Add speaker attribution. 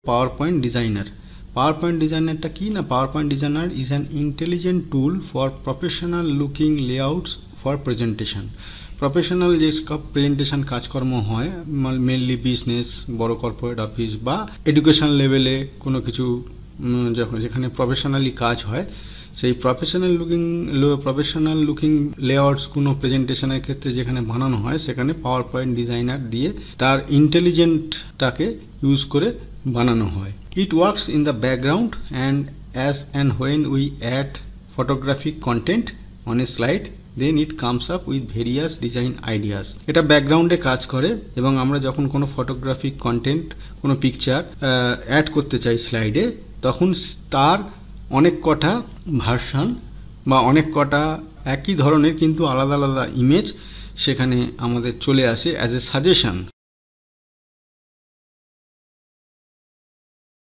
Speaker 1: PowerPoint Designer. PowerPoint Designer টা কি না, PowerPoint Designer is an intelligent tool for professional looking layouts for presentation. Professional যে সব presentation কাজকর্ম হয়, মেনলি বিজনেস, বড় কর্পোরেট অফিস বা এডুকেশন লেভেলে কোনো কিছু যেখানে প্রফেশনালি কাজ হয়, সেই প্রফেশনাল লুকিং লেআউটস কোনো প্রেজেন্টেশনের ক্ষেত্রে যেখানে বানানো হয়, সেখানে পাওয়ার পয়েন্ট ডিজাইনার দিয়ে তার ইন্টেলিজেন্টটাকে ইউজ করে বানানো হয়। It works in the background and as and when we add photographic content on a slide, then it comes up with various design ideas. এটা ব্যাকগ্রাউন্ডে কাজ করে এবং আমরা যখন কোনো ফটোগ্রাফিক কন্টেন্ট, কোনো পিকচার অ্যাড করতে চাই স্লাইডে, তখন তার অনেক কটা ভার্সন বা অনেক কটা একই ধরনের কিন্তু আলাদা আলাদা ইমেজ সেখানে আমাদের চলে আসে অ্যাজ এ সাজেশন।